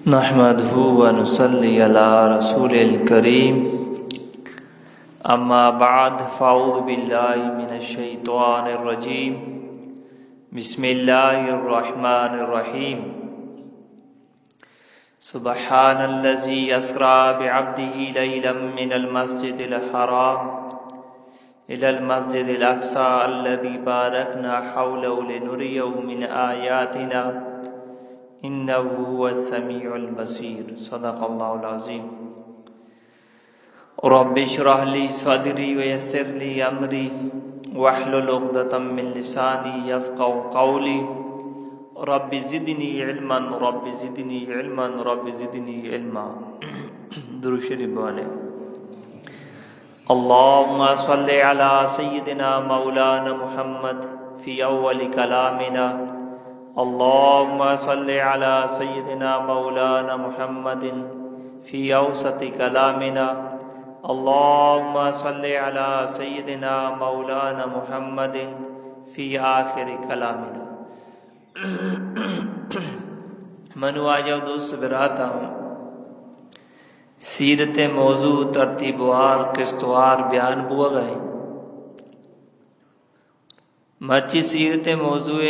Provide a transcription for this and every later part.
نحمده ونصلي على رسول الكريم اما بعد فاعوذ بالله من الشيطان الرجيم بسم الله الرحمن الرحيم سبحان الذي أسرى بعبده ليلا من المسجد الحرام إلى المسجد الأقصى الذي باركنا حوله لنريه من آياتنا إنه هو السميع البصير صدق الله العظيم رب اشرح لي صدري ويسر لي أمري واحلل عقدة من لساني يفقهوا قولي رب زدني علما رب زدني علما رب زدني علما درود شریف والے اللهم صل على سيدنا مولانا محمد في أول كلامنا اللهم صل على سيدنا مولانا محمد في أوسط كلامنا اللهم صل على سيدنا مولانا محمد في آخر كلامنا منو آجاؤ دوست براتا ہوں سیرت موضوع ترتیبوار قسطوار بیان بوا گئے مرچی سیرت موضوع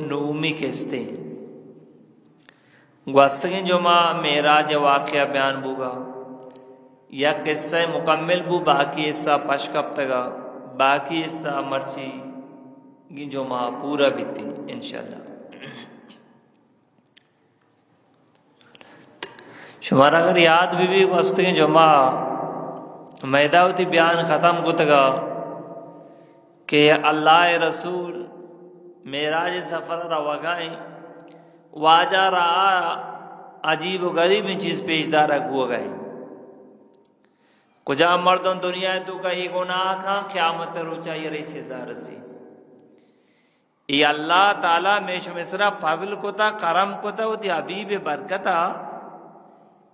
نومی قسطیں گوستگیں جو ماں معراج واقعہ بیان بوگا یا قصہ مکمل بو باقی حصہ پشکب تگا باقی حصہ مرچی جو ماں پورا بیتی انشاءاللہ شمارا اگر یاد بھی گوستگیں جو ماں میداوتی بیان ختم کو تگا کہ اللہ رسول معراج سفر را وگائیں واجہ را عجیب و غریب چیز پیش دارا گو گئے کجا مردوں دنیا تو کہیں گناہ کھاں قیامت روچا یہ رئی سزا رسی یہ اللہ تعالیٰ میشو مصرہ فضل کو تا کرم کو تا ہوتی حبیب برکتا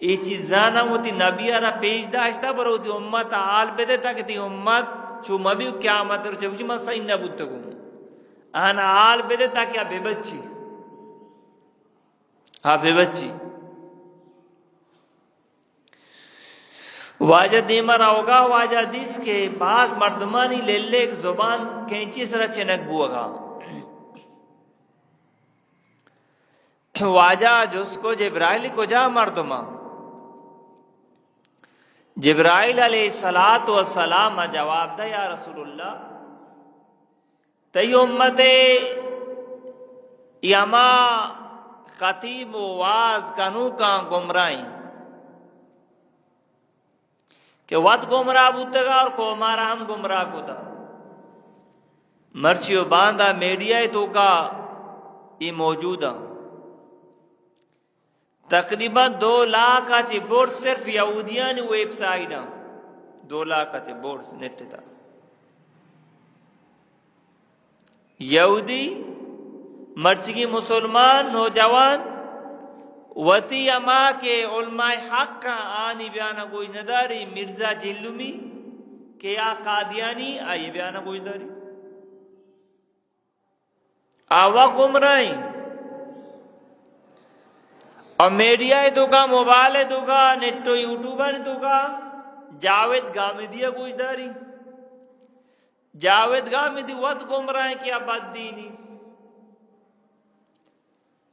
یہ چیزانا ہوتی نبی آرہ پیش داشتا پر ہوتی امت آل بیدے تا کہ تی امت چو مبیو قیامت رو چوشی من صحیح نبود تکو آنا آل بیدے تا کہ بے بچی بے بچی واجہ دیمہ راوگا واجہ دیس کے بعض مردمانی لے لے ایک زبان کینچی سرہ چنک بوگا واجہ جس کو جبرائیل کو جا مردمہ جبرائیل علیہ السلام جواب دا یا رسول اللہ تی امت یما خطیب و واز کنو کا گمرائیں کہ وقت گمراہ بودتگا اور کومارا ہم گمراہ کو دا مرچیو باندھا میڈیا تو کا یہ موجودہ تقریباً 2 لاکھ چی بورڈ صرف یہودیان ویب سائٹ 2 لاکھ چی بورڈ نیٹ تھا یہودی مرچگی مسلمان نوجوان وطی اما کے علماء حق کا آنی بیانا کوئی نداری مرزا جلومی کہ یا قادیانی آئی بیانا کوئی نداری آوا گمرائیں اور میڈیا ہے تو کا موبائل ہے تو کا نیٹو یوٹیوبر ہے تو کا جاوید گامدیہ کچھ داری جاوید گامدی وقت گمراہ ہیں کیا بد دینی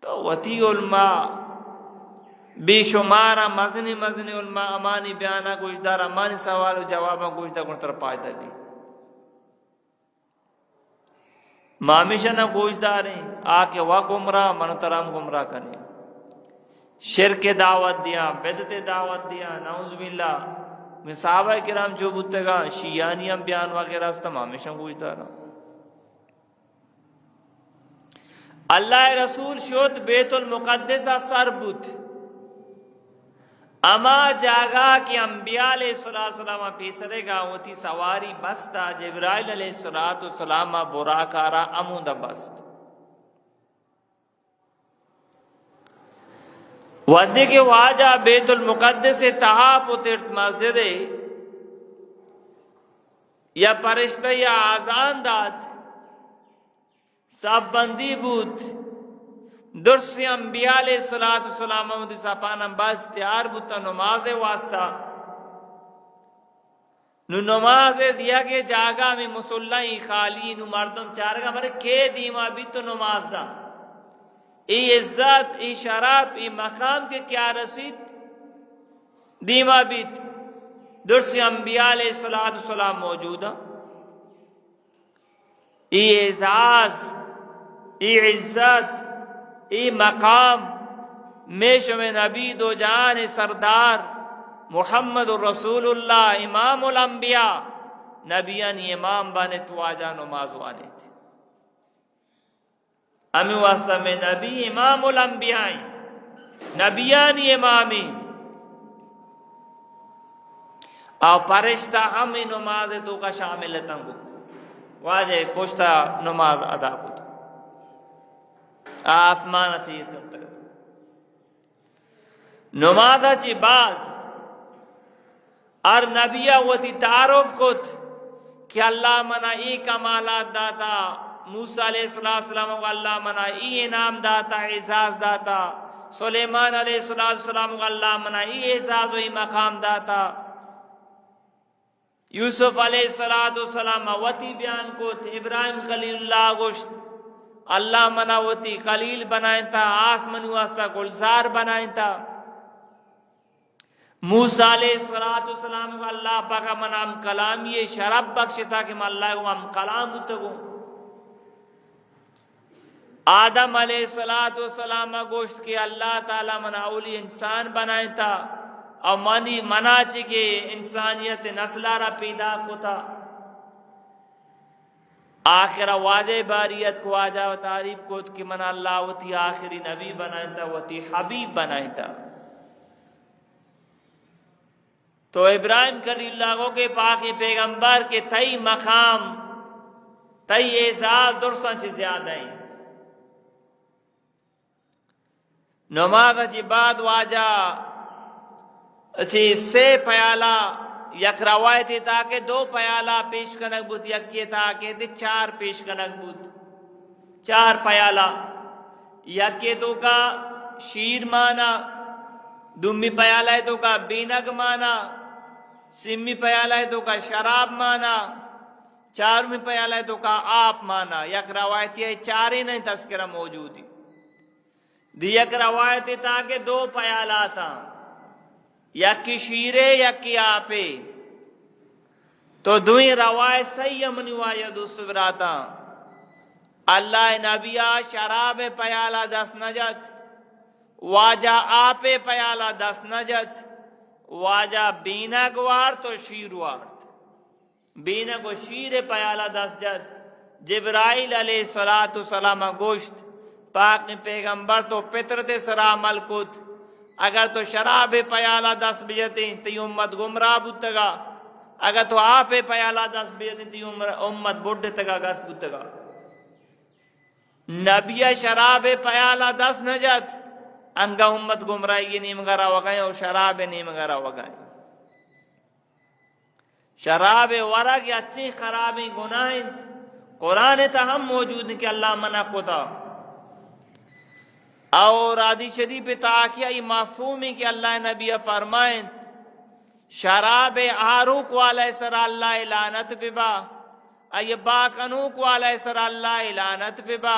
تو وطی علماء بے شمارہ مزنی علماء امانی بیانہ کچھ دار امانی سوال و جواباں کچھ دار کنتر پائدہ بھی مامیشہ نہ کچھ دار ہیں آکے وہ گمراہ منترام گمراہ کریں شرک دعوت دیا بدعت دعوت دیا نعوذ باللہ میں صحابہ کرام جو بودتگا شیعانی ہم بیان وغیرہ استم ہمیشہ گوشتا رہا اللہ رسول شد بیت المقدس سر بود اما جاگا کہ انبیاء علیہ السلام پیسرے گا ہوتی سواری بستا جبرائیل علیہ السلام براکارا امود بست ودی کے واجہ بیت المقدس تحاپ اترت مسجد یا پرشتہ یا آزان داد سب بندی بود درس انبیاء علیہ السلام محمد صاحبان باز تیار بتا نماز واسطہ نو نماز دیا کے جاگا میں مسلح خالی نو مردم چارگا مرے کھے دیما بھی تو نماز دا ای عزت ای شرف ای مقام کے کیا رسید دیما بیت درس انبیاء علیہ السلام موجودہ ای اعزاز ای عزت ای مقام میشم نبی دو جان سردار محمد رسول اللہ امام الانبیاء نبیان امام بانے تو آجا نماز وانے تھے امی واسطہ میں نبی امام الانبیاء نبیان امامی او پرشتہ ہم نماز تو کا شامل تنگو واجہ پشتہ نماز ادا کو آسمان اچھی کب تک نماز اچھی بعد اور نبیہ وتی تعارف کت کہ اللہ منا ای کمالات داتا موسیٰ علیہ السلام کو اللہ منا ای انعام داتا اعزاز داتا سلیمان علیہ السلام کو اللہ منا ای اعزاز و ای مقام داتا یوسف علیہ السلام وتی بیان کت ابراہیم خلیل اللہ گوشت اللہ منا وتی خلیل بنائیں تھا آسمان واسطہ گلزار بنائیں تھا موسیٰ علیہ السلام کو اللہ پاکا منا ہم کلام یہ شرف بخشتا کہ میں اللہ کو ہم کلام اتگو آدم علیہ السلام گوشت کہ اللہ تعالی منا اولی انسان بنائیں تھا اور منا چکے انسانیت نسلارہ پیدا کو تھا آخرہ واجہ باریت کو آجا و تعریف کو کہ منا اللہ وتی آخری نبی بنائیں تھا وتی حبیب بنائیں تھا تو ابراہیم خلیل اللہ کے پاکی پیغمبر کے تئی مقام تئی اعزاز درستان سے زیادہ ہیں نماز جی بعد واجہ اچھی سے پیالہ یک روایتی تاکہ دو پیالہ پیش کنک بود یکی تاکہ دی چار پیش کنک بود چار پیالہ یکی تو کا شیر مانا دومی پیالہ تو کا بینگ مانا سمی پیالہ تو کا شراب مانا چارمی پیالہ تو کا آپ مانا یک روایتی ہے چاری نہیں تذکرہ موجودی دی یک روایتی تاکہ دو پیالہ تھا یکی شیرے یکی آپے تو دوئی روایت صحیح منی واجہ دوستو براتا اللہ نبیہ شراب پیالہ دس نجت واجہ آپے پیالہ دس نجت واجہ بینگ وار تو شیر وار بینگ و شیر پیالہ دس جت جبرائیل علیہ السلام گوشت پاک پیغمبر تو پترت سرا عمل کت اگر تو شراب پیالہ دس بجتے تی امت گمراہ بودتگا اگر تو آپ پیالہ دس بجتے تی امت بڑھتگا گت بودتگا نبی شراب پیالہ دس نجت انگا امت گمراہی نیم گرہ وگائیں اور شراب نیم گرہ وگائیں شراب ورگ اچھی خرابی گناہیں قرآن تا ہم موجود ہیں کہ اللہ منع کتا اور حدیث شریف تاکیہ یہ مفہوم ہے کہ اللہ نبی فرمائیں شراب آروک والا سر اللہ لعنت ببا آئیے باکنوک والا سر اللہ لعنت ببا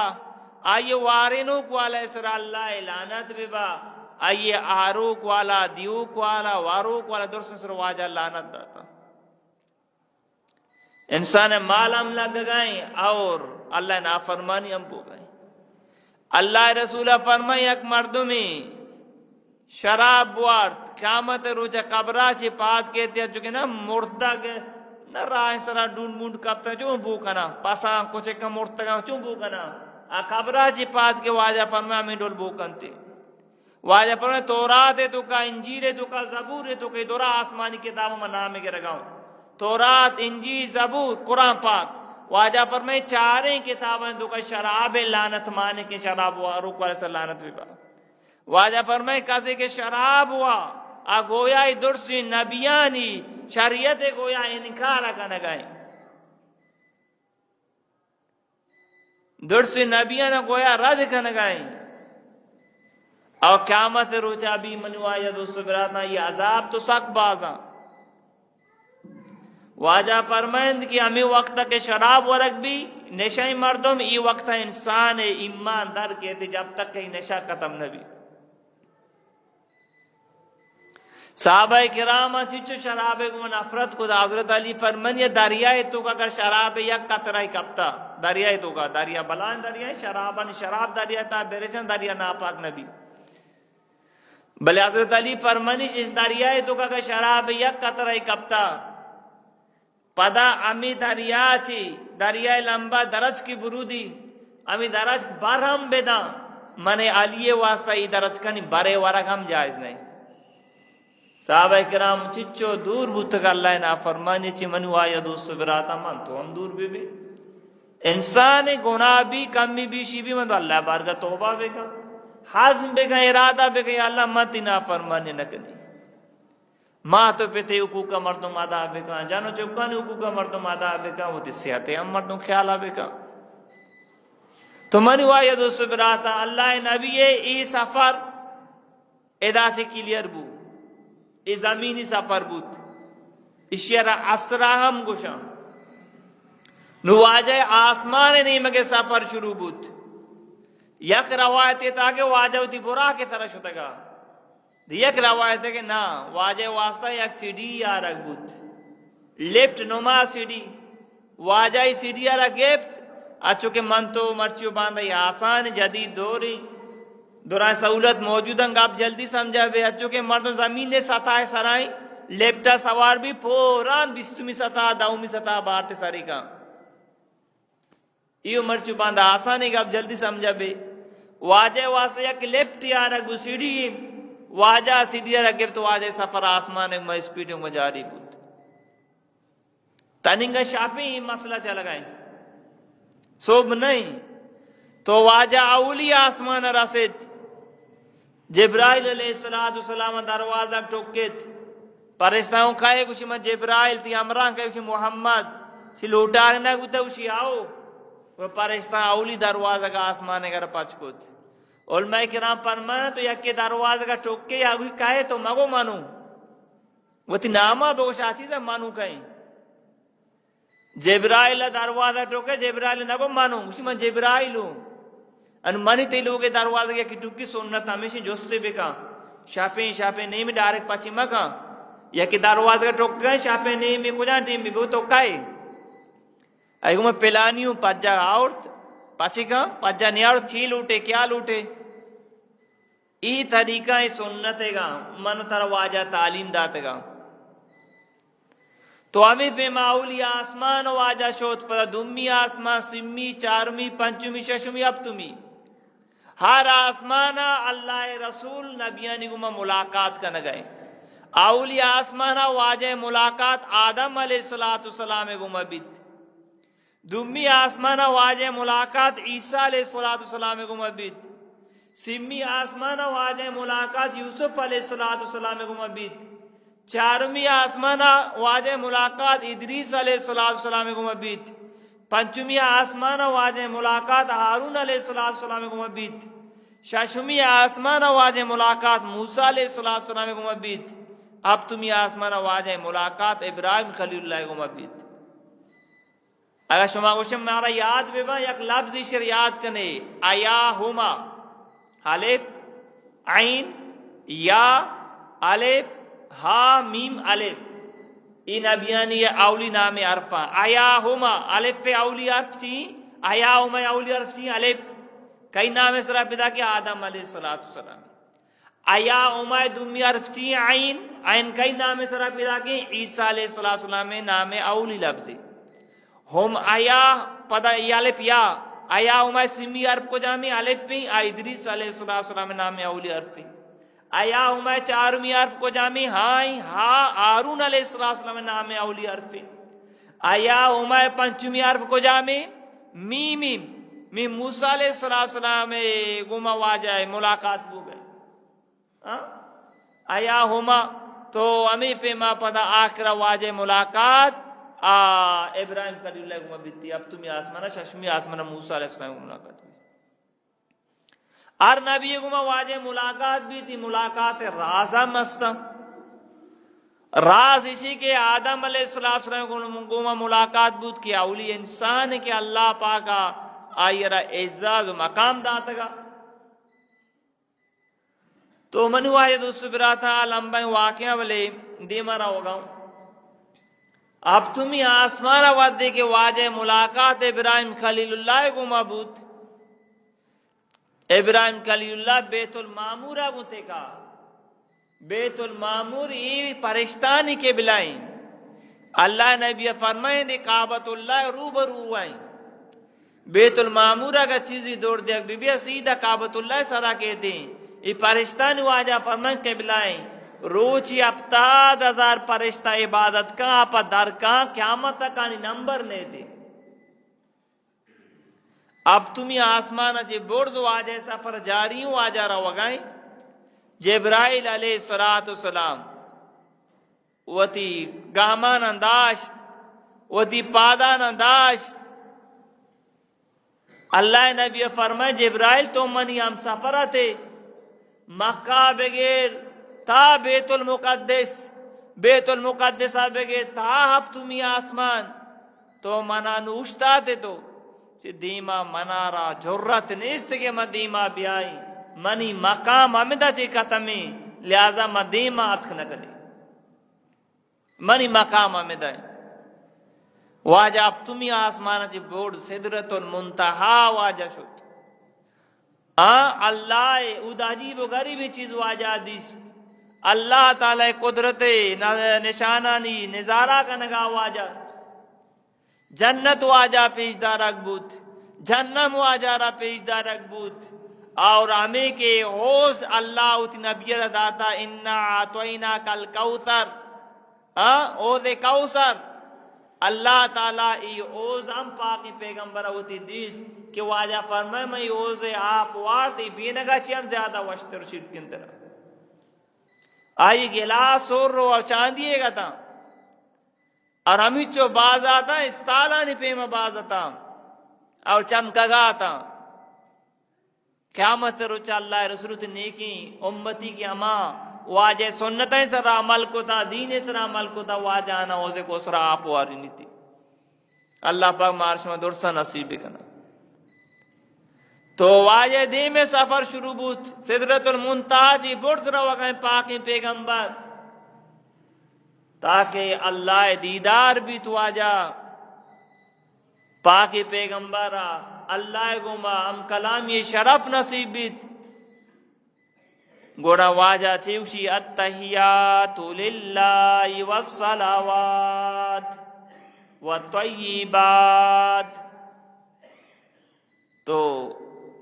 آئیے وارنوک والا سر اللہ لعنت ببا آئیے آروک والا دیوک والا واروک والا درست سر واجہ لعنت داتا انسان مال ہم لگ گئیں اور اللہ نافرمانی ہم بو گئیں اللہ رسول فرمائے ایک مردمی شراب وارد قیامت روچہ قبرہ چی پات کہتے ہیں چونکہ نا مردہ کے نا راہ سرا ڈون بوند کبتا ہے چون بو کنا پاسا کچھ کا مرتگا چون بو کنا قبرہ چی پات کے واجہ فرمائے ہمیں ڈول بو کنتے واجہ فرمائے تورات ہے تو کا انجیل ہے تو کا زبور ہے تو کا دورا آسمانی کتابوں میں نام کے رگاؤں تورات انجیل زبور قرآن پاک واجہ فرمائے چاریں کتابیں تو کا شراب لعنت مانے کے شراب ہوا روک والے سے لعنت بھی با واجہ فرمائے کسی کے شراب ہوا گویا درسی نبیانی شریعت گویا انکارہ کا نگائیں درسی نبیان گویا رد کا نگائیں اور قیامت روچا بھی منوایا دوست براتا یہ عذاب تو سخت بازاں واجہ فرمائند کہ ہمیں وقت کے شراب ورک بھی نشہ مردم ای وقت انسان ایمان در کہتے جب تک کہ نشہ ختم نہ بھی صحابہ کرام چچو شراب کو نفرت کو حضرت علی فرمان یہ دریائے تو کا اگر شراب یک قطرہ کپتا دریائے تو کا دریا بلان دریا شرابن شراب دریا تا بیرشن دریا ناپاک نبی بلے حضرت علی فرمانی دریائے تو کا اگر شراب یک قطرہ کپتا پدا امی دریا چی دریا لمبا درج کی برودی امی درج برہم بیدا من علی واسطہ ای درج کنی برے ورک ہم جائز نہیں صحابہ کرام چچو دور بوتک اللہ نا فرمانی چی منو آیا دوست براتا من تو ہم دور بھی انسان گناہ بھی کمی بھی شی بھی من تو اللہ بارگاہ توبہ بے گا حازم بے گا ارادہ بے گا اللہ مت نا فرمانی نکنی ماں تو پیتے حقوق مردم ادا بے گا جانو چکانی حقوق مردم ادا بے گا وہ تی صحت ہم مردم خیال آبے گا تو منو آیا دوست براتا اللہ نبی ای سفر ادا سے کلیر بو ای زمینی سفر بود اشیرہ اسرا ہم گوشا نو واجہ آسمان نہیں مگے سفر شروع بود یک روایت تاکہ واجہ ہوتی برا کی طرح شتا گا یک روایت ہے کہ نا واجہ واسطہ یک سیڑھی یا رکھ بود لیفٹ نما سیڑھی واجہ سیڑھی یا رکھ گیفت اچھو کہ من تو مرچیو باندھا یہ آسان جدید دوری دوران سہولت موجود ہیں آپ جلدی سمجھا بے اچھو کہ مردوں زمین نے سطح سرائیں لیپٹا سوار بھی پوران بستمی سطح داؤمی سطح بارتے ساری کا یہ مرچو باندھا آسان ہے کہ آپ جلدی سمجھا بے واجہ واسطہ یک لیپٹ یا رگو سیڑھی واجہ سیڑھی یا رگب تو واجہ سفر آسمان ایک سپیڈوں میں جاری بود تنینگا شاپی مسئلہ چلا گئے صوب نہیں تو واجہ اولی آسمان رسید جبرائیل علیہ السلام دروازہ ٹوکت پرستاؤں کھائے کچھ میں جبرائیل تھی امران کہے کچھ محمد سی لوٹار نہ گوتا کچھ آؤ وہ پرستاؤں اولی دروازہ کا آسمان اگر پچ کت علماء کرام فرمانا تو یکی دروازہ کا ٹوکے یا کوئی کہے تو مگو مانو وہ تھی نامہ بے کچھ آچیزہ مانو کہیں جبرائیل دروازہ ٹوکے جبرائیل نگو مانو کچھ میں جبرائیل ہوں ان منی تے لوگے دروازے کی ٹوکی سنت ہمیشہ جوستے بے کہاں شاپیں نہیں میں ڈائریکٹ پچی مکاں یا کہ دروازے کا ٹوک گئے شاپیں نہیں میں کجا ٹیم بھی وہ توکائے ایگو میں پلانیوں پجا آورت پچی کہاں پجا نیار چھی لوٹے کیا لوٹے ای طریقہ سنت گا من تر واجہ تعلیم داتے گا تو ہمیں پہ معولی آسمان واجہ شوت پر دمی آسمان سمی چارمی پنچمی ششمی اپتمی ہر آسمانا اللہ رسول نبیانی گمہ ملاقات کا نگئے اولی آسمانا واجہ ملاقات آدم علیہ السلام گمہ بیت دمی آسمانا واجہ ملاقات عیسیٰ علیہ السلام گمہ بیت سمی آسمانا واجہ ملاقات یوسف علیہ السلام گمہ بیت چارمی آسمانا واجہ ملاقات ادریس علیہ السلام گمہ بیت پنچمی آسمانا واجہ ملاقات ہارون علیہ السلام گمہ بیت ششمی آسمانا واجہ ملاقات موسیٰ علیہ السلام گمہ بیت اب تمی آسمانا واجہ ملاقات ابراہیم خلیل اللہ گمہ بیت اگر شما گوشم مارا یاد بے با یک لفظی شر یاد کنے ایاہما الف عین یا الف ہا میم الف این ابیانی یہ اولی نام عرفہ ایاہما الف پہ اولی عرف چی ایاہما اولی عرف چی الف کئی نام سرا پیدا کیا آدم علیہ السلام ایاہما دمی عرف چی عین کئی نام سرا پیدا کی عیسیٰ علیہ السلام نام اولی لفظی ہم آیا پدا یا الف یا ایاہما سمی عرف کو جامی الف پہ ادریس علیہ السلام نام اولی عرف پہ ایاہما چارمی عرف کو جامی ہائی ہا آرون علیہ السلام نام اولی عرف ایاہما پنچمی عرف کو جامی میمی می موسیٰ علیہ السلام گمہ واجہ ملاقات ہو گئے ایاہما تو امی پہ ما پدا آخر واجہ ملاقات ابراہیم خلیل اللہ گمہ بیتی اب تمی آسمانہ ششمی آسمانہ موسیٰ علیہ السلام ملاقات اور نبی گما واجہ ملاقات بھی تھی، ملاقات رازہ مستا راز اسی کے آدم علیہ السلام گما ملاقات بود کی اولی انسان کے اللہ پاکا آئیرہ اعزاز و مقام داتگا. تو منو آئے دوست براتا لمبا واقعہ والے دیمارا ہوگا. اب تمہیں آسمانہ ودے کے واجہ ملاقات ابراہیم خلیل اللہ کو معبود ابراہیم خلیل اللہ بیت المعمورہ گوتے کا بیت المعمور یہ پرشتانی کے بلائیں اللہ نبی فرمائیں دے کعبۃ اللہ روبرو آئیں بیت المعمورہ کا چیزی دوڑ دے بی بی سیدھا کعبۃ اللہ سرا کے دیں یہ پرشتانی واجہ فرمائیں کے بلائیں روچی 70,000 پرشتہ عبادت کا آپ در کا قیامت تک آنی نمبر نہیں دے. اب تمہیں آسمان جی برزو آجائے سفر جاری ہوں آجا رہا وگائیں جبرائیل علیہ السلام وتی گامان انداشت وتی پادان انداشت. اللہ نبی فرمائے جبرائیل تو منی ہم سفرہ تھے مکہ بغیر تا بیت المقدس بغیر تا ہف تمہیں آسمان تو منا نوشتا تھے تو دیما منارا جرت نیست کہ میں دیما بیائی منی مقام امدہ چی کتمی لہذا میں دیما اتخ نہ کرے منی مقام امدہ واجہ اب تمہیں آسمان چی بورڈ صدرت المنتہا واجہ شد اللہ اداجیب و غریبی چیز واجہ دیست اللہ تعالی قدرت نشانانی نظارہ کا نگاہ واجہ جنت واجہ پیشدار اکبوت جہنم واجہ را پیشدار اکبوت اور ہمیں کے حوض اللہ اتنی نبی رداتا انا آتوئینا کل کوثر حوض کوثر اللہ تعالیٰ ای حوض ہم پاکی پیغمبر ہوتی دیس کہ واجہ فرمائے میں حوض آپ وارتی بینگا چی ہم زیادہ وشتر شرک کن طرح آئی گلاس اور رو چاندیے گا تھا اور ہمیں چو باز آتا استالانی پیما باز آتا اور چمکا گا آتا قیامت روچا اللہ رسولت نیکی امتی کی اما واجہ سنتیں سر عمل کو تا دین سر عمل کو تا واجہ آنا ہوزے کو سر آپ واری نہیں تھی. اللہ پاک مارش میں درسا نصیب کنا تو واجہ دی میں سفر شروع بود صدرت المنتہا جی برد رہا گئے پاکی پیغمبر تاکہ اللہ دیدار بھی تو آجا پاکی پیغمبر اللہ گما ہم کلامی شرف نصیب بیت گوڑا واجہ چیوشی التحیات للہ والصلاوات والطیبات. تو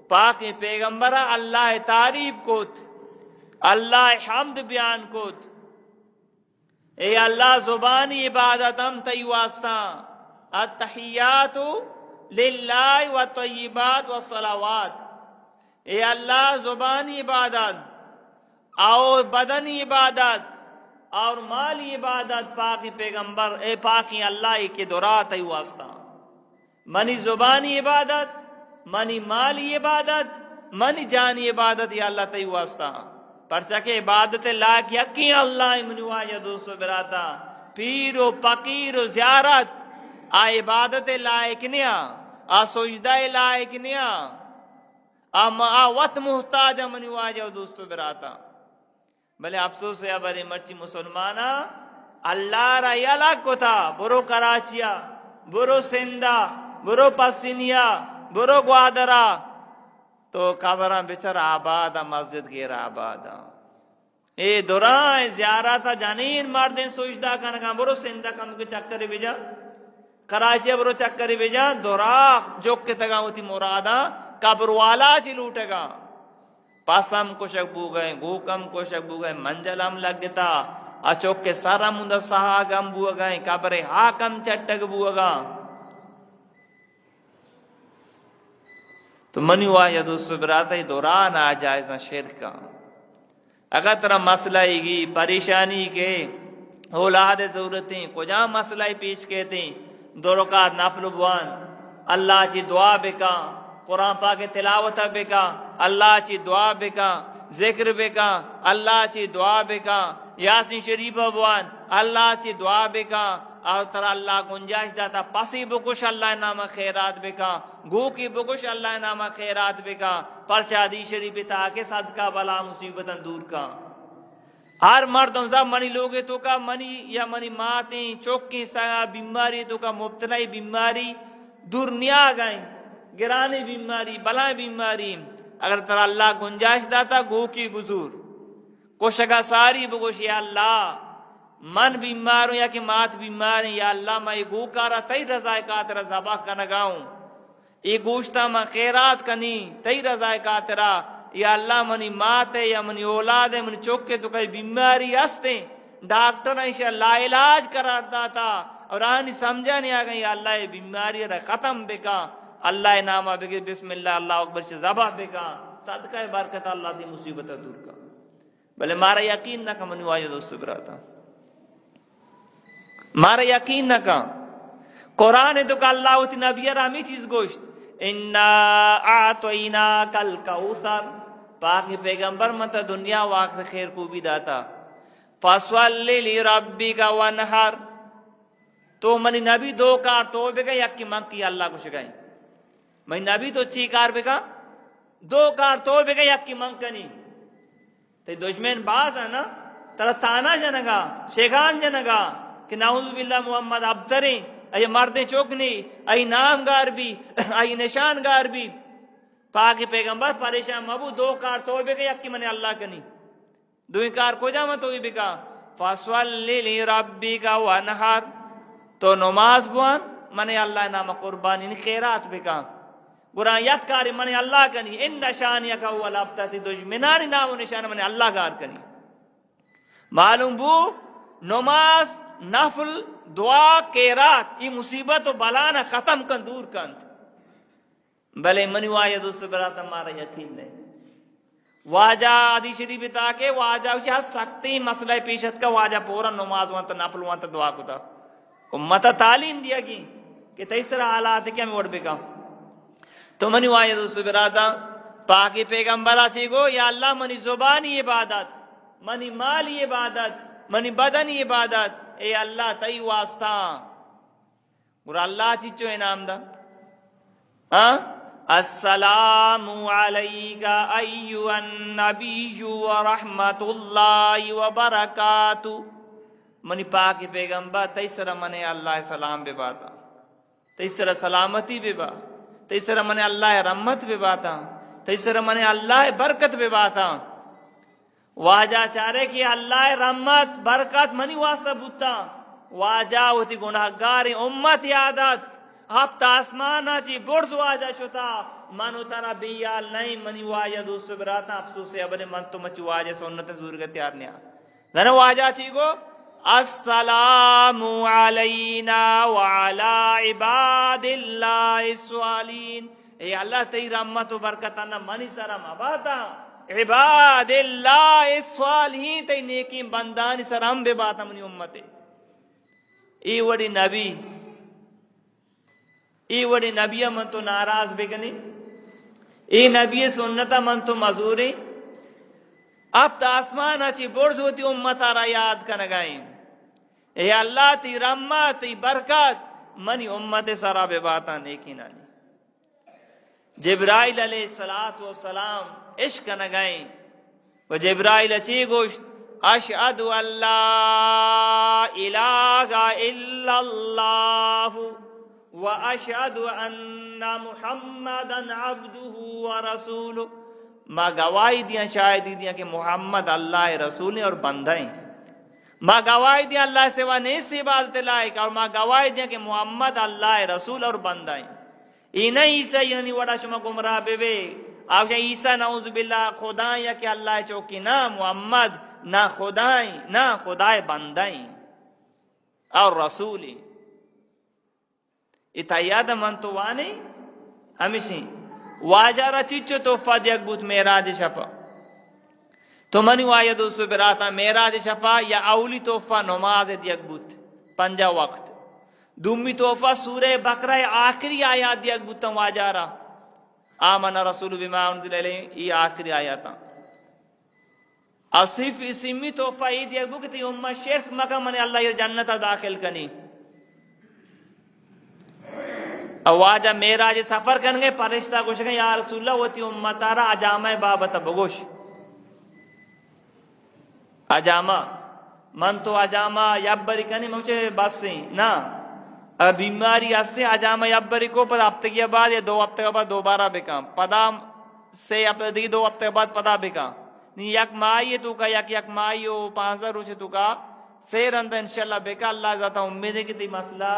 پاکی پیغمبر اللہ تعریف کوت اللہ حمد بیان کوت اے اللہ زبانی عبادت ہم تی واسطہ التحیات للہ والطیبات والصلاوات. اے اللہ زبانی عبادت اور بدنی عبادت اور مالی عبادت پاکی پیغمبر اے پاکی اللہ کے دورات تی واسطہ منی زبانی عبادت منی مالی عبادت منی جانی عبادت یا اللہ تی واسطہ پرچہ عبادت لائق یقین اللہ منواجہ دوستو براتا پیر و فقیر و زیارت آ عبادت لائق نیا آ سجدہ لائق نیا آ وقت محتاج منواجہ دوستو براتا. بلے افسوس ہے بڑے مرچی مسلمانا اللہ را یلک کو تھا برو کراچیا برو سندھا برو پسینیا برو گوادرا تو قبران بچر آبادا مسجد گیر آبادا اے دوران زیارتا جانین مردین سوچدہ کنگا برو سندھا کم کو چکری بجا کراچی برو چکری بجا دورا جوک کے تگا ہوتی مرادا قبر والا چی لوٹے گا پاسم کو شک بو گئے گوکم کو شک بو گئے منجلم لگتا اچوک کے سارا مندہ سہاگم بو گئے قبر حاکم چٹک بو گا. تو منی ہوا یا دوستو براتا ہی دوران آجائز نہ شرک کا اگر ترہ مسئلہ گی پریشانی کے اولاد ضرورتیں کجا مسئلہ پیش کہتے ہیں دو رکعت نفل بوان اللہ چی دعا بکا قرآن پاک تلاوت بکا اللہ چی دعا بکا ذکر بکا اللہ چی دعا بکا یاسین شریف بوان اللہ چی دعا بکا اور تر اللہ گنجائش داتا پسی بکش اللہ نامہ خیرات بکا گو کی بکش اللہ نامہ خیرات بکا پرچہ دی شریف تاکہ صدقہ بلا مصیبتاً دور کا ہر مردم سب منی لوگے تو کا منی یا منی ماتیں چوکیں سا بیماری تو کا مبتلائی بیماری دور نیا گئیں گرانی بیماری بلائیں بیماری اگر تر اللہ گنجائش داتا گو کی بزور کوشگا ساری بگوش یا اللہ من بیمار ہوں یا کہ مات بیمار ہیں یا اللہ میں یہ گو کارا تی رضائے کاترہ زبا کنگاؤں یہ گوشتا میں خیرات کنی تی رضائے کاترہ یا اللہ منی مات ہے یا منی اولاد ہے منی چوکے تو کئی بیماری ہستے ڈاکٹر نے اسے لا علاج قرار داتا اور آنی سمجھا نہیں آگا یا اللہ یہ بیماری ہے ختم بکا اللہ نامہ بکر بسم اللہ اللہ اکبر سے زبا بکا صدقہ برکت اللہ دی مصیبت دور کا بلے مارا یقین نہ کہ منی واجہ دوستو براتا مارا یقین نہ کہ قرآن تو کہ اللہ ہوتی نبی رامی چیز گوشت اِنَّا أَعْطَيْنَاكَ الْكَوْثَرَ پاک پیغمبر متا دنیا واقع خیر کو بھی داتا فَصَلِّ لِرَبِّكَ وَانْحَرْ تو منی نبی دو کار تو بگا یکی منگ کی اللہ کو شگائیں منی نبی تو چی کار بگا دو کار تو بگا یکی منگ کنی تی دشمن باز ہے نا ترہ تانا جنگا شیخان جنگا کہ نعوذ باللہ محمد عبدریں ای مردیں چوکنی ای نام گار بھی ای نشان گار بھی پاک پیغمبر پریشان مبو دو کار توبے کے یکی منی اللہ کنی دوئی کار کو جا توبے بکا فَصَلِّ لِرَبِّكَ وَانْحَرْ تو نماز بوان منی اللہ نام قربانی ان خیرات بکا قرآن یک کاری منی اللہ کنی ان نشانیکا ہوا لابتا تی دشمنانی نام و نشان منی اللہ گار کنی معلوم بو نماز نفل دعا کیرات یہ مصیبت و بلانا ختم کن دور کن بلے منی واجہ دوست براتا مارا یقین نہیں واجہ عدی شریف تاکہ واجہ شاہ سختی مسئلہ پیشت کا واجہ پورا نماز وانتا نفل وانتا دعا کتا امتا تعلیم دیا گی کہ تیسرا حالات ہے کیا میں وڑ بکا تو منی واجہ دوست براتا پاکی پیغمبرہ سے گو یا اللہ منی زبانی عبادت منی مالی عبادت منی بدنی عبادت اے اللہ تئی واسطہ اور اللہ چیچو انعام دا السلام علیکہ ایوہ النبی ورحمت اللہ وبرکاتہ منی پاک پیغمبر تیسرا منی اللہ سلام بے باتا تیسرا سلامتی بے با تیسرا منی اللہ رحمت بے باتا تیسرا منی اللہ برکت بے باتا واجہ چارے کہ اللہ رحمت برکت منی واسطہ بوتا واجہ ہوتی گناہگاری امت یادت ہفتہ آسمانا چی برز واجہ شتا منو ترہ بیال نہیں منی واجہ دوست براتا افسوس ہے ابنے من تو مچو واجہ سنت زور کا تیار نیا دھنے واجہ چی گو السلام علینا وعلا عباد اللہ الصالحین اے اللہ تی رحمت و برکتانا منی سرم باتا عباد اللہ الصالحین تی نیکی بندانی سرم بے باتا منی امتے ای وڑی نبی ای وڑی نبی من تو ناراض بگنی ای نبی سنتا من تو مزوری اب تا آسمان اچھی برز ہوتی امتا را یاد کنگائیں اے اللہ تی رحمت تی برکت منی امت سرا بے باتا نیکی نانی جبرائیل علیہ السلام عشق نگائیں و جبرائیل اچھی گوشت اشہد اللہ الہ الا اللہ و اشہد ان محمدن عبدہ و رسولہ ماں گواہی دیا شاہدی دیا کہ محمد اللہ رسول اور بندہ ہیں ماں گواہی دیا اللہ سوا نہیں سی عبادت لائق اور ماں گواہی دیا کہ محمد اللہ رسول اور بندہ ہیں اینا عیسیٰ یعنی وڑا شما گمراہ بے بے آپ عیسیٰ نعوذ باللہ خدا یا کہ اللہ چوکی نہ محمد نہ خدائیں نہ خدای بندائیں اور رسولی اتایاد من تو وانے ہمیشہ واجہ را چیچو توفہ دیکھ بوت میراج شفا تو منی واجہ دوستو براتا میراج شفا یا اولی توفہ نماز دیکھ بوت پنجا وقت دومی توفہ سورہ بقرہ آخری آیات دیکھ بوتا واجہ را آمن رسول بما انزل الیہ، یہ آخری آیاتا اور صرف اسمی توفہ یہ دیا گو کہ تی امت شرک مکہ من اللہ یہ جنت داخل کنی. واجہ میراج سفر کرنگے پرشتہ گوش گئے یا رسول اللہ وتی امتارا اجامہ بابتا بگوش. اجامہ من تو اجامہ یبری کنی مجھے بس سے نا بیماری سے اجامہ یبری کو پر ہفتے کے بعد یا 2 ہفتے کے بعد دوبارہ بکام پدا سے اپنے دی 2 ہفتے کے بعد پدا بکام نہیں یک مائی تو کا یک مائی ہو 5000 روچے تو کا پھر اندر انشاءاللہ بکا. اللہ ذاتا امید ہے کہ تی مسئلہ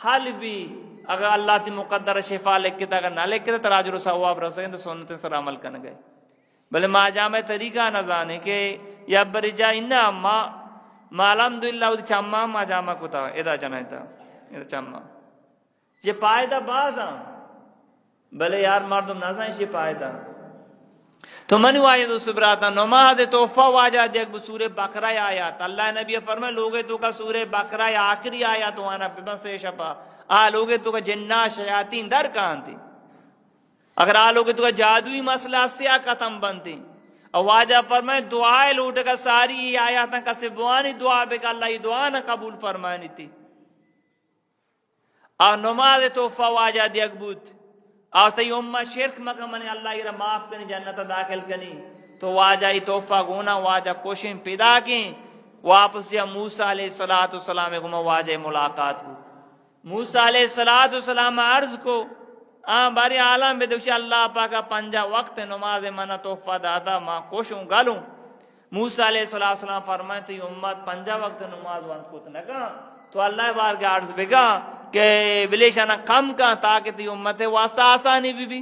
حل بھی اگر اللہ تی مقدر شفا لکھتا اگر نہ لکھتا تراجر و ثواب رسیں تو سنت سر عمل کرنے گئے. بلے ما جامع طریقہ نہ جانے کہ یا برجا انہا ما الحمدللہ وہ چمہ ما جامع کو تا ادا جنہ تا ادا چمہ یہ پائدہ باز ہاں بلے یار مردم نہ جائیں یہ پائدہ تو منو آئے دو سبراتا نماز توفہ واجہ دیکھ بسور بقرہ آیات. اللہ نبی فرمائے لوگے تو کا سور بقرہ آخری آیات وانا پہ سے شپا لوگے تو کا جنہ شیاطین در کہاں تھی اگر لوگے تو کا جادوی مسئلہ سیا ختم بنتی. اور واجہ فرمائے دعائے لوٹ کا ساری آیاتاں کا سبوانی دعا بے کہ اللہ دعا نہ قبول فرمانی تھی. اور نماز توفہ واجہ دیکھ بود اور تی امت شرک مکہ منی اللہ یہ معاف کنی جنت داخل کنی تو واجہ توفہ گونا واجہ کوشیں پیدا کی. واپس یا موسیٰ علیہ السلام کو واجہ ملاقات کو. موسیٰ علیہ السلام عرض کو باری عالم بے دوشی اللہ پاکا پنجا وقت نماز منہ توفہ دادا ماں کوشوں گالوں. موسیٰ علیہ السلام فرمائے تی امت پنجا وقت نماز وانت کو تنگا تو اللہ بار کے عرض بگا کہ بلیشانہ کم کا تاکہ تی امت واسا آسانی بھی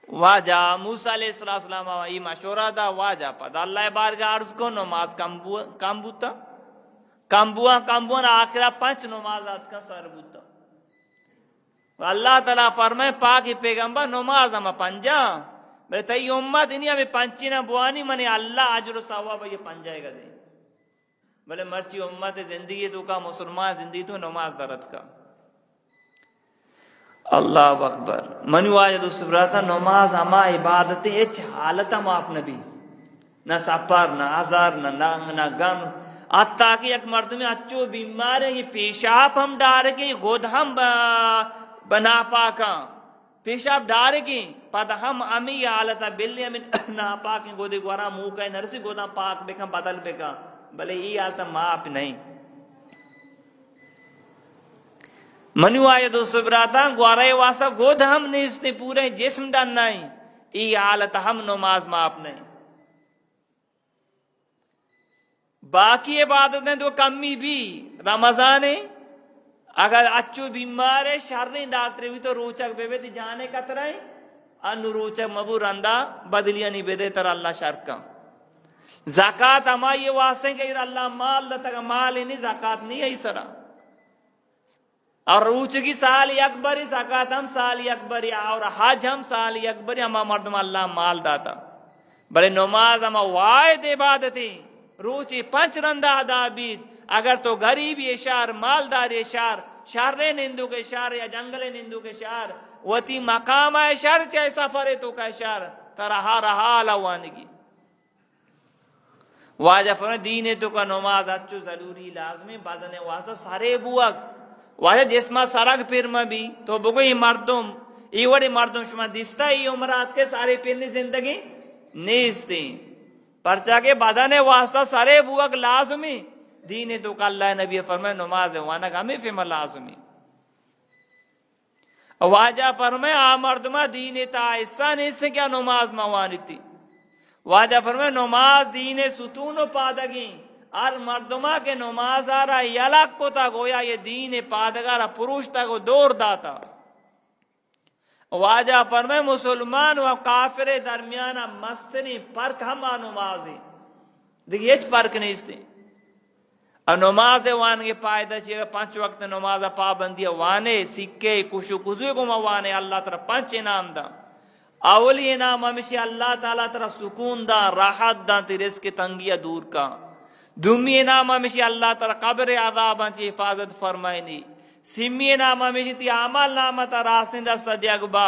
واجہ موسیٰ علیہ السلام یہ مشورہ دا واجہ پا اللہ بار کے عرض کو نماز کم بوتا کم بوان آخرہ 5 نمازات کا سر بوتا. اللہ تعالیٰ فرمائے پاکی پیغمبر نماز ہم پنجا بلے تی امت انہی ہمیں پنچی نہ بوانی منی اللہ عجر و ثواب یہ پنجائے گا دے. بلے مرچی امت زندگی تو کا مسلمان زندگی تو نماز درد کا. اللہ اکبر منو آج دو سبراتا نماز ہما عبادتیں اچھ حالت ہم آپ نبی نہ سپر نہ آزار نہ لنگ نہ گم آتا کہ یک مرد میں اچھو بیمار ہے یہ پیشاب ہم ڈارے کے یہ گود ہم بنا پاکا پیشاب ڈارے کی پتہ ہم امی حالتا بلی امین نا پاک گودی گورا موکا ہے نرسی گودا پاک بکا بدل بکا بلے یہ حالتا ماپ نہیں. منو آئے دو سبراتا گوارے واسا گود ہم نیستے پورے جسم ڈان نہیں یہ حالتا ہم نماز ماپ نہیں. باقی عبادتیں تو کمی بھی رمضان ہے اگر اچھو بیمار ہے شر نہیں ڈاکٹر ہوئی تو روچک بے بے جانے کترائیں انو روچک مبو رندہ بدلیاں نہیں بے دے تر اللہ شر کا. زکاة ہما یہ واسطے کہ اللہ مال دا تک مال ہی نہیں زکاة نہیں ہے سرا اور روچ کی سال اکبری زکاة ہم سال اکبری اور حج ہم سال اکبری ہما مردم اللہ مال داتا. بلے نماز ہما واحد عبادتی روچی 5 رندہ ادا بیت اگر تو غریبی اشار مالدار اشار شہر نندو کے شہر یا جنگل نندو کے شہر وتی مقام اشار چاہے سفر تو کا اشار ترہا رہا لوانگی. واجہ فرمائے دین تو کا نماز اچھو ضروری لازمی بدن واسا سارے بوک واجہ جسمہ سرگ پیرما بھی تو بگو یہ مردم یہ وڑی مردم شما دستا یہ عمرات کے سارے پیرنی زندگی نیستی پرچا کے بدن واسطہ سارے بوک لازمی دین تو کا اللہ نبی فرمائے نماز وانا ہمیں فیمہ لازمی. واجہ فرمائے مردمہ دین تا ایسا نہیں سے کیا نماز موانی تھی. واجہ فرمائے نماز دین ستون و پادگی اور مردمہ کے نماز آرہ یلک کو تا گویا یہ دین پادگارہ پروشتا کو دور داتا. واجہ فرمائے مسلمان و کافر درمیانہ مستنی پرک ہما نمازی دیکھئے ایچ پرک نہیں اس تھی. اور نماز وانگے پائدہ چاہیے 5 وقت نماز پابندی وانے سکے کشو کزوے کو موانے اللہ تعالیٰ 5 انعام دا. اولی انعام ہمیشہ اللہ تعالیٰ تعالیٰ سکون دا راحت دا تی رزق تنگیہ دور کا. دومی انعام ہمیشہ اللہ تعالیٰ قبر عذاب چی حفاظت فرمائنی. سمی انعام ہمیشہ تی عمل نامتا راسندہ صدیق با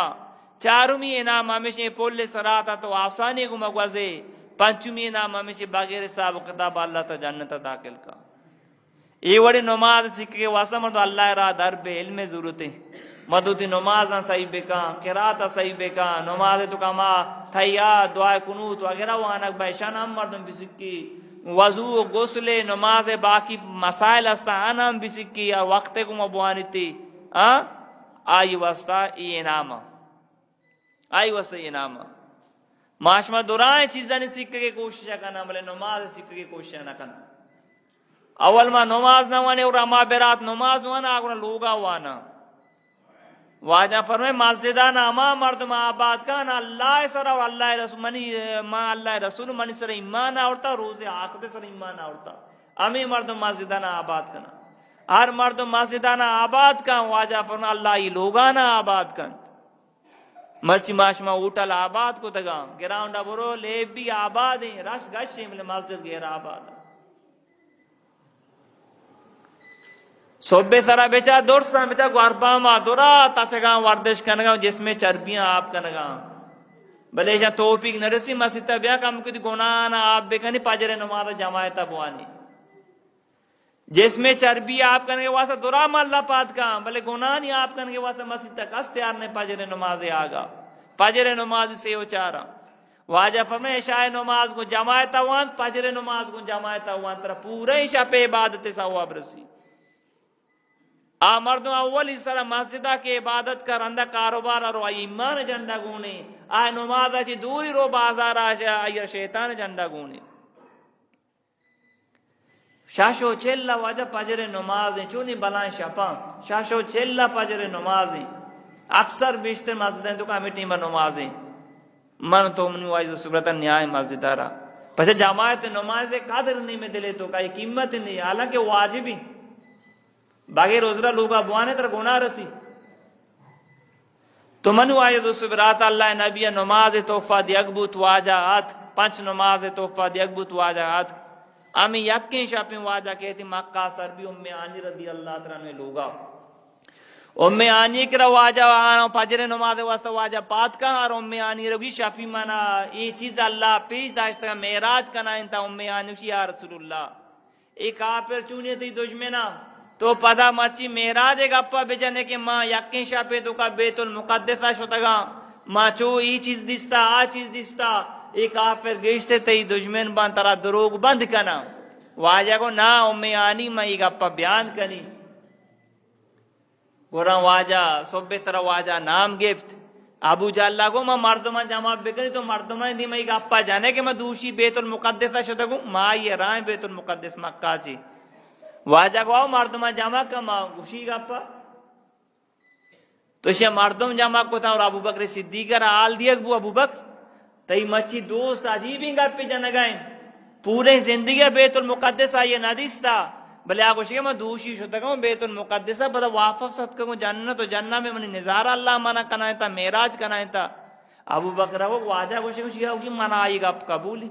چارمی انعام ہمیشہ پول سراتا تو آسانی کو مغوزے پنچمی انعام ہمیشہ بغیر حساب و کتاب اللہ تا جنت داخل کا یہ وڑی نماز سکھ کے واسطہ مردو اللہ را در بے علم ضرورتیں مدوتی نماز صحیح بکا قرات صحیح بکا نماز تو کما تھیا دعا قنوت وغیرہ وانک بیشان ہم مردم بسکی وضو غسل نماز باقی مسائل استا انم بسکی وقت کو مبوانی تھی آئی واسطہ ای انعام آئی واسطہ ای انعام معاشمہ دورائیں چیزیں سیکھ کے کوشش کرنا بلے نماز سیکھ کے کوشش نہ کرنا اول ما نماز نہ وانے اور اما برات نماز وانا آگونا لوگا وانا واجہ فرمائے مسجدان اما مردم آباد کانا اللہ سر اور اللہ رسول منی ما اللہ رسول منی سر ایمان آورتا روز آخرت سر ایمان آورتا امی مردم مسجدان آباد کنا ہر مردم مسجدان آباد کان واجہ فرمائے اللہ ہی لوگانا آباد کان مرچی ماشما اوٹل آباد کو تگا گراؤنڈا برو لے بھی آباد ہیں رش گش ملے مسجد غیر آباد صبح سرا بیچا دور سرا بیچا گواربا ما دورا تاچگا وردش کنگا جس میں چربیاں آپ کنگا بلے شاہ توفیق نرسی مسجد بیا کم کتی گنانا آپ بکنی پاجر نماز جماعتا بوانی جس میں چربی آپ کنگے واسا دورا ما اللہ پات کا بلے گنانی آپ کنگے واسا مسجد تک استیار نے پاجر نماز آگا پاجر نماز سے اچارا واجہ فرمائے عشاء نماز کو جماعتا وان پاجر نماز کو جماعتا وان ترہ پورا عشاء پہ عبادت ثواب رسی مردوں اول اس طرح مسجدہ کے عبادت کر اندہ کاروبار رو ایمان جنڈا گونے نماز چی دوری رو بازار آئی شیطان جنڈا گونے شاشو چلہ وجہ پجر نمازیں چونی بلائیں شپاں شاشو چلہ پجر نمازیں اکثر بیشتر مسجدیں تو کمیٹی میں نمازیں من تو منی واجد سبرتا نیائے مسجدہ را پس جماعت نماز قدر نہیں میں دلے تو کئی قیمت نہیں حالانکہ واجبی باقی روزرہ لوگا بوانے تر گناہ رسی تو منو آئے دو سبرات اللہ نبی نماز توفہ دی اگبوت واجہات پنچ نماز توفہ دی اگبوت واجہات امی یقین شاپیں واجہ کہتی مکہ سر بھی آنی رضی اللہ تعالیٰ لوگا آنی کرا واجہ آنا پجر نماز واسطہ واجہ پات کا اور آنی روی شاپی مانا یہ چیز اللہ پیش داشتا معراج کنا انتا آنی وشی یا رسول اللہ ایک آپر چونے تی دشمنا تو پدا مرچی معراج گپا بجنے کے ماں یقین شاپے تو کا بیت المقدسہ شتگا ماں چو ای چیز دستا آ چیز دستا ایک آپر گیشتے تی دشمن بان ترا دروگ بند کنا واجہ کو نا آنی ماں ای گپا بیان کنی گورا واجہ صبح طرح واجہ نام گفت ابو جاللہ کو ماں مردمان جمع بکنی تو مردمان دی ماں ای گپا جانے کہ ماں دوشی بیت المقدسہ شتگو ماں یہ رائیں بیت المقدس مکہ چی واجہ کو آؤ مردمان جمع کا ماں گوشی گپا تو شیع مردم جمع کو تھا اور ابو بکر صدیق را آل دیا ابو بکر تئی مچی دوست عجیبی گپ پہ جنگائیں پورے زندگی بیت المقدس آئیے ندیستا بلے آگو شیع میں دوشی شتا گا بیت المقدسہ بدا وافف ست کروں جنت و جنہ میں منی نظارہ اللہ مانا کنائیں تا معراج کنائیں تا ابو بکر وہ واجہ کو شیع مانا آئی گپ قبولی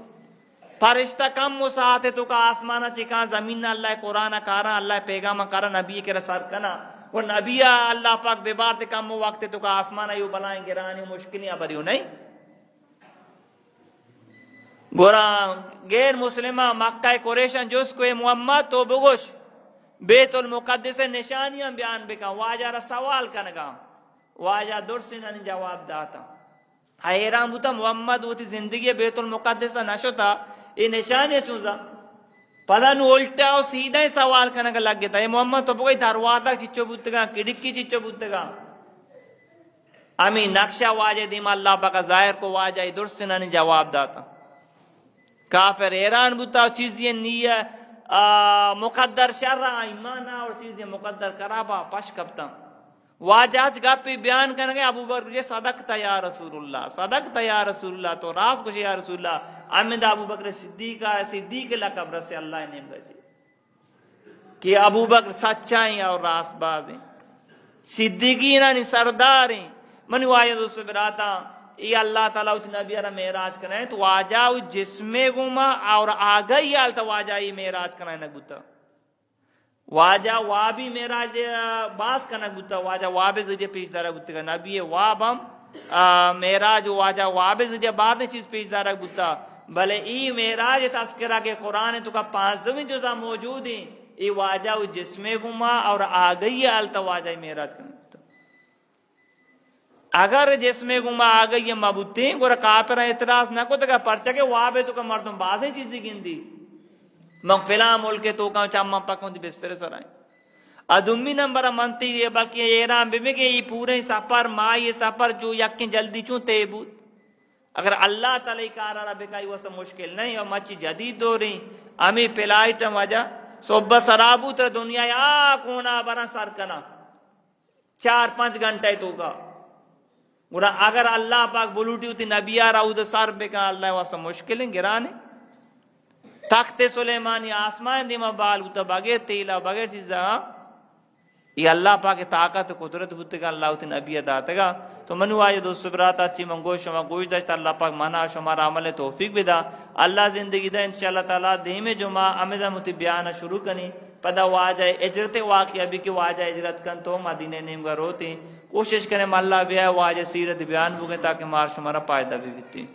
فرشتہ کم مساعتے تو کا آسمانہ چکا زمین اللہ قرآن کارا اللہ پیغام کارا نبی کے رسال کنا وہ نبی اللہ پاک بے بار تے کم وقت تو کا آسمانہ یوں بلائیں گرانی مشکلیاں بریوں نہیں گورا غیر مسلمہ مکہ قریشن جس کو محمد تو بگوش بیت المقدس نشانیاں بیان بکا واجہ را سوال کنگا واجہ درسن ان جواب داتا حیران بوتا محمد ہوتی زندگی بیت المقدس نشتا یہ نشانی چوزا پدا نو الٹا اور سیدھا ہی سوال کرنے کا لگ گیا ہے محمد تو کوئی دروازہ چچو بوتگا کڑکی چچو بوتگا امی نقشہ واجہ دیم اللہ پاک ظاہر کو واجہ درست نہ جواب داتا کافر حیران بوتا اور چیزیں نیہ مقدر شرع ایمان اور چیزیں مقدر کرابا پش کبتا واجہ گا پہ بیان کرنے گے ابو بکر یہ صدقتا یا رسول اللہ صدقتا یا رسول اللہ تو راز کچھ یا رسول اللہ احمد ابو بکر صدیق لقب رسے اللہ نے بجے کہ ابو بکر سچائیں اور راست باز ہیں صدیقین سردار ہیں منی واجہ دوستو براتا یہ اللہ تعالیٰ اس نبی را معراج کرائیں تو واجہ جسمے گما اور آگئی آلتا واجہ یہ معراج کرائیں نگوتا واجہ وابی معراج باس کا نگوتا واجہ وابے زجے پیش دارا گوتا نبی واب ہم معراج واجہ وابز جب بعد چیز پیش دارک بتا بلے ای معراج تذکرہ کے قرآن تو کا 5 جزا موجود ہیں ای واجہ جسم گما اور آگئی آلتا واجہ معراج کرنا اگر جسم گما آگئی مبوتے گورا کافر اعتراض نہ کو تکا پرچہ کے وابے تو کا مردم بازیں چیزیں گندی مغفلہ ملک تو کا چاما پکوں دی بستر سرائیں ادمی نمبر منتی یہ بلکہ ایران بے کہ یہ پورے سفر ما یہ سفر جو یقین جلدی چوں تے بود اگر اللہ تعالی کارا رب کا یہ واسه مشکل نہیں اور مچ جدید دو رہی امی پلائٹ وجہ صبح سرابو تر دنیا یا کونا برا سر کنا 4-5 گھنٹے تو کا گورا اگر اللہ پاک بلوٹی ہوتی نبی راود سر بے کا اللہ واسه مشکل ہیں گرانے تخت سلیمانی آسمان دیما بال ہوتا بغیر تیلا بغیر چیزا یہ اللہ پاک طاقت قدرت بودتا اللہ ہوتی نبی داتا گا تو منو آئے دوست سبرات اچھی منگوش شما گوش داشتا اللہ پاک مانا شمارا عمل توفیق بدا اللہ زندگی دا انشاءاللہ تعالی دیم جمعہ امیدہ متی بیانہ شروع کنی پدا واجہ اجرت واقعی ابھی کی واجہ اجرت کن تو مدینہ نیم گا روتی کوشش کریں اللہ بیائے واجہ سیرت بیان بگیں تاکہ مار شمارا پائدہ بھی بیتی